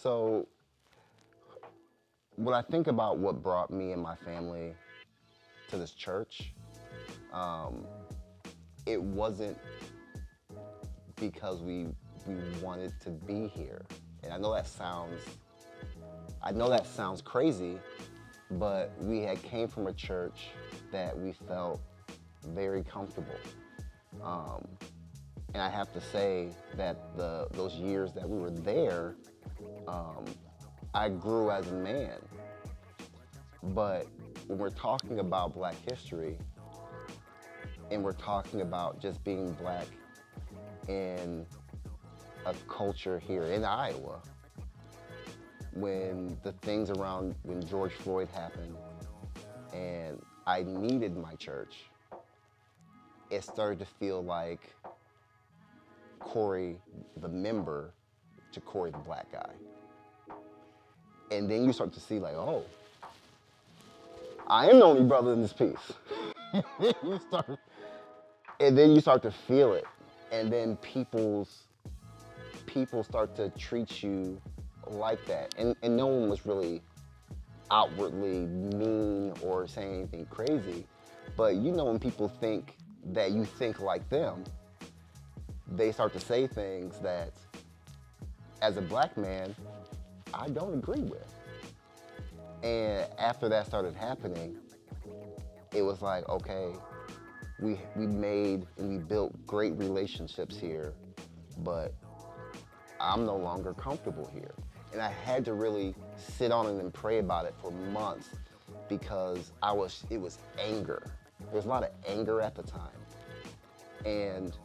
So when I think about what brought me and my family to this church, um, it wasn't because we wanted to be here. And I know that sounds crazy, but we had came from a church that we felt very comfortable. Um, and I have to say that those years that we were there, um, I grew as a man. But when we're talking about Black history and we're talking about just being Black in a culture here in Iowa, when the things around when George Floyd happened and I needed my church, it started to feel like Corey, the member, to Corey, the Black guy. And then you start to see like, oh, I am the only brother in this piece. you start, and then you start to feel it. And then people start to treat you like that. And no one was really outwardly mean or saying anything crazy. But you know when people think that you think like them, they start to say things that, as a Black man, I don't agree with. And after that started happening, it was like, okay, we made and we built great relationships here, but I'm no longer comfortable here. And I had to really sit on it and pray about it for months because it was anger. There was a lot of anger at the time. And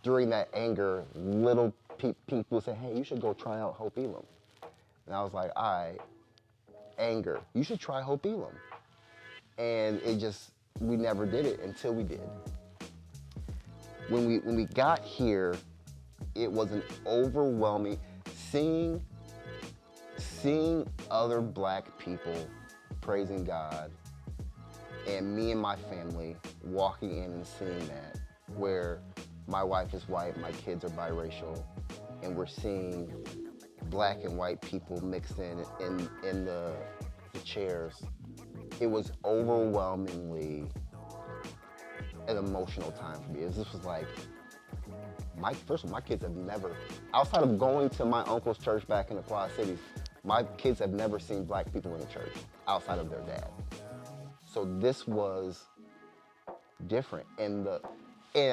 during that anger, little people said, hey, you should go try out Hope+Elim. And I was like, all right, anger, you should try Hope+Elim. And we never did it until we did. When we got here, it was an overwhelming, seeing other Black people praising God, and me and my family walking in and seeing that, where my wife is white, my kids are biracial, and we're seeing Black and white people mixed in the chairs. It was overwhelmingly an emotional time for me. This was like, first of all, my kids have never, outside of going to my uncle's church back in the Quad Cities, my kids have never seen Black people in the church outside of their dad. So this was different. And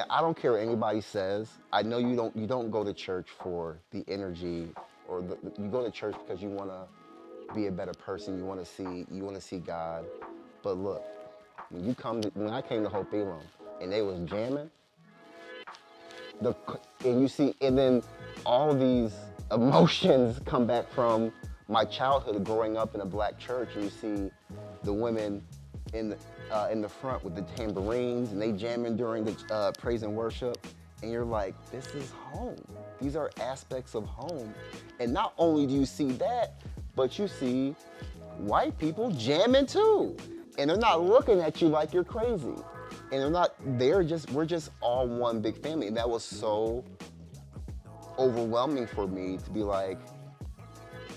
I don't care what anybody says. I know you don't go to church for the energy, or you go to church because you want to be a better person. You want to see God. But look, when I came to Hope+Elim and they was jamming, and then all these emotions come back from my childhood growing up in a Black church, and you see the women in the front with the tambourines, and they jamming during the praise and worship, and you're like, this is home. These are aspects of home. And not only do you see that, but you see white people jamming too. And they're not looking at you like you're crazy. And we're just all one big family. And that was so overwhelming for me to be like,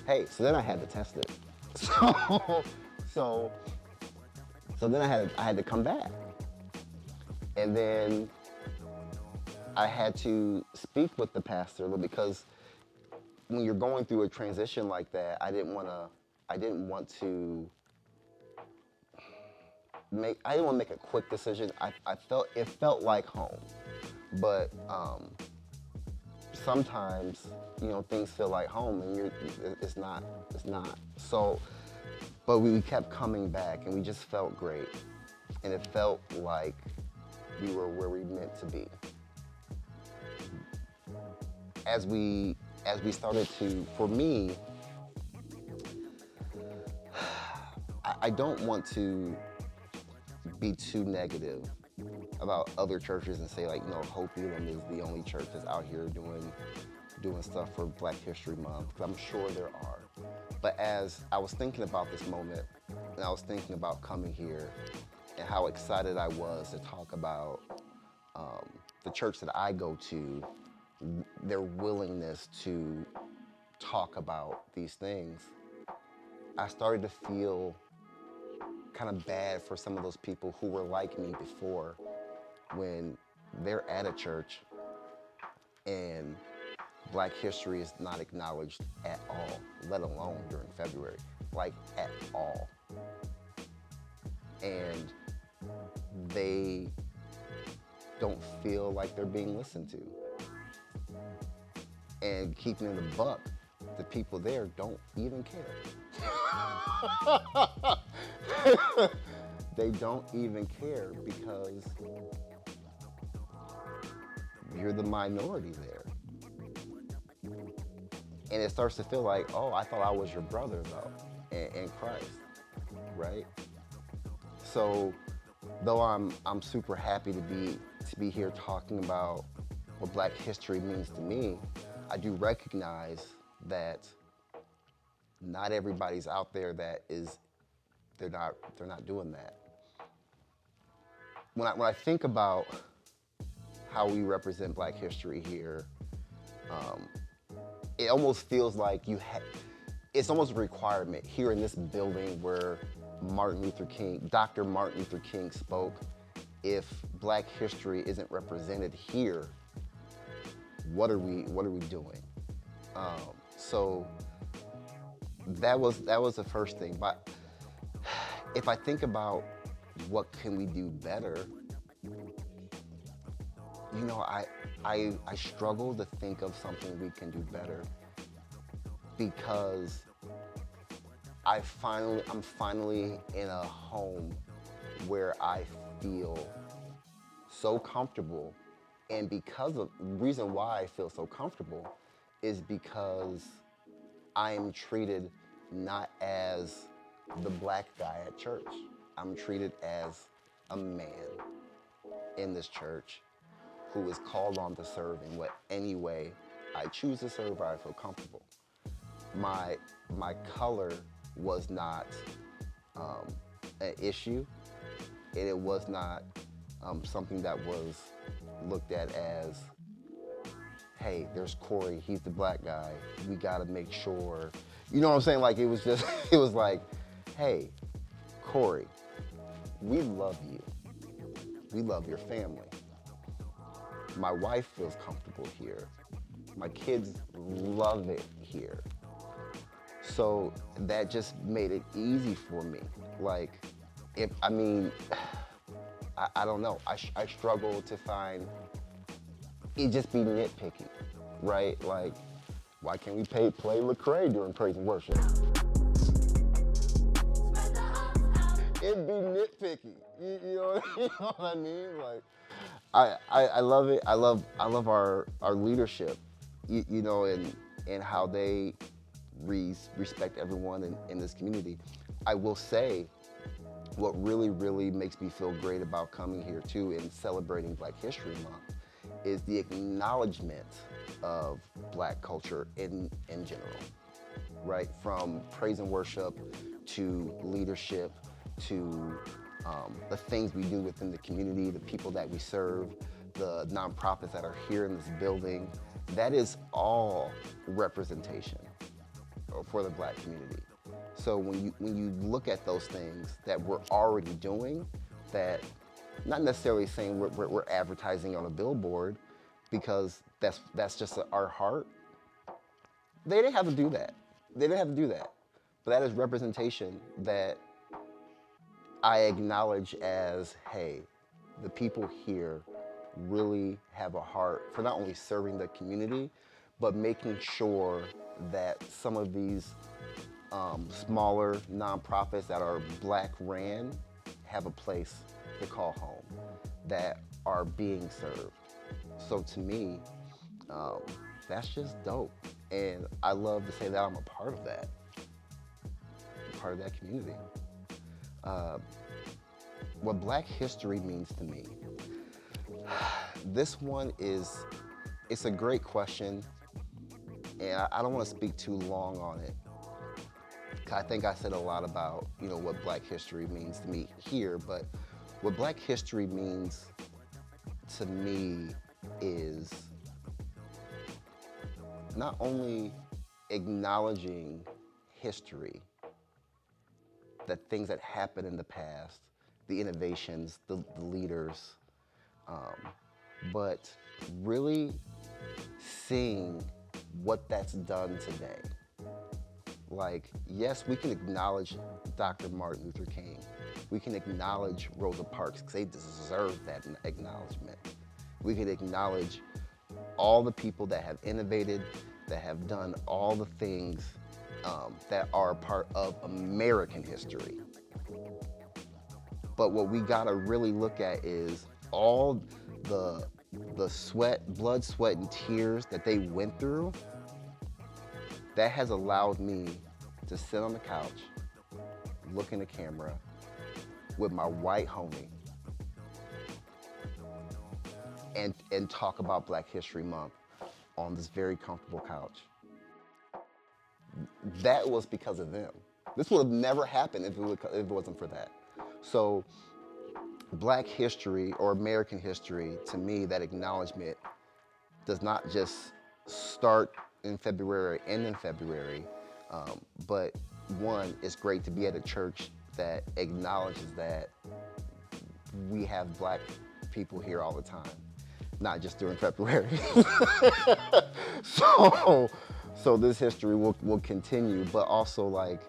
hey, so then I had to test it. So then I had to come back. And then I had to speak with the pastor, because when you're going through a transition like that, I didn't want to make a quick decision. It felt like home. But sometimes, things feel like home and it's not. So, but we kept coming back and we just felt great. And it felt like we were where we meant to be. As we started to, for me, I don't want to be too negative about other churches and say like, no, Hope+Elim is the only church that's out here doing stuff for Black History Month, because I'm sure there are. But as I was thinking about this moment, and I was thinking about coming here, and how excited I was to talk about the church that I go to, their willingness to talk about these things, I started to feel kind of bad for some of those people who were like me before, when they're at a church and Black history is not acknowledged at all, let alone during February, like at all. And they don't feel like they're being listened to. And keeping it a buck, the people there don't even care. They don't even care because you're the minority there. And it starts to feel like, oh, I thought I was your brother though, in Christ, right? So, though I'm super happy to be here talking about what Black history means to me, I do recognize that not everybody's out there they're not doing that. When I think about how we represent Black history here, it almost feels like it's almost a requirement here in this building where Dr. Martin Luther King spoke. If Black history isn't represented here, what are we doing? So that was the first thing. But if I think about what can we do better, you know, I struggle to think of something we can do better, because I'm finally in a home where I feel so comfortable. And because of the reason why I feel so comfortable is because I am treated not as the Black guy at church. I'm treated as a man in this church who is called on to serve in any way I choose to serve or I feel comfortable. My color was not an issue, and it was not something that was looked at as, hey, there's Corey, he's the Black guy, we gotta make sure, you know what I'm saying? Like, it was just, it was like, hey, Corey, we love you. We love your family. My wife feels comfortable here. My kids love it here. So that just made it easy for me. Like, I don't know. I struggle to find, it just be nitpicky, right? Like, why can't we play Lecrae during praise and worship? It'd be nitpicky. You know what I mean? Like, I love it. I love our leadership, you know, and how they respect everyone in this community. I will say, what really, really makes me feel great about coming here too and celebrating Black History Month is the acknowledgement of Black culture in general, right? From praise and worship to leadership to the things we do within the community, the people that we serve, the nonprofits that are here in this building. That is all representation for the Black community. So when you look at those things that we're already doing, that not necessarily saying we're advertising on a billboard, because that's just our heart. They didn't have to do that. They didn't have to do that. But that is representation that I acknowledge as, hey, the people here really have a heart for not only serving the community, but making sure that some of these smaller nonprofits that are Black ran have a place to call home, that are being served. So to me, that's just dope. And I love to say that I'm a part of that. I'm part of that community. What Black history means to me. This one it's a great question, and I don't want to speak too long on it. I think I said a lot about, you know, what Black history means to me here, but what Black history means to me is not only acknowledging history, the things that happened in the past, the innovations, the leaders, but really seeing what that's done today. Like, yes, we can acknowledge Dr. Martin Luther King. We can acknowledge Rosa Parks because they deserve that acknowledgement. We can acknowledge all the people that have innovated, that have done all the things that are part of American history. But what we gotta really look at is all the sweat, blood, sweat, and tears that they went through. That has allowed me to sit on the couch, look in the camera with my white homie and talk about Black History Month on this very comfortable couch. That was because of them. This would have never happened if it wasn't for that. So Black history or American history, to me, that acknowledgement does not just start in February, end in February, but one, it's great to be at a church that acknowledges that we have Black people here all the time, not just during February. So this history will continue, but also like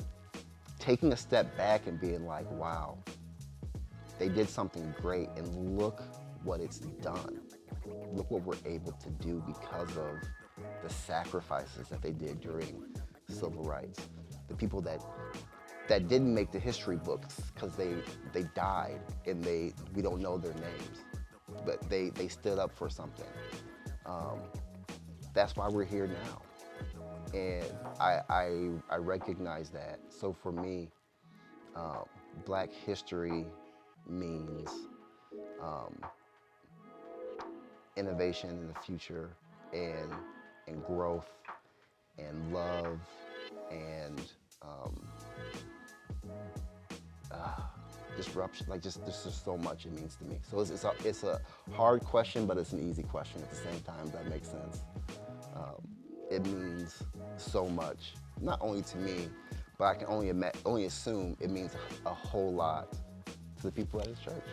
taking a step back and being like, wow, they did something great and look what it's done. Look what we're able to do because of the sacrifices that they did during civil rights. The people that didn't make the history books because they died and we don't know their names, but they stood up for something. That's why we're here now. And I recognize that. So for me, Black history means innovation in the future and growth and love and disruption. Like there's just so much it means to me. So it's a hard question, but it's an easy question at the same time. If that makes sense. It means so much, not only to me, but I can only assume it means a whole lot to the people at his church.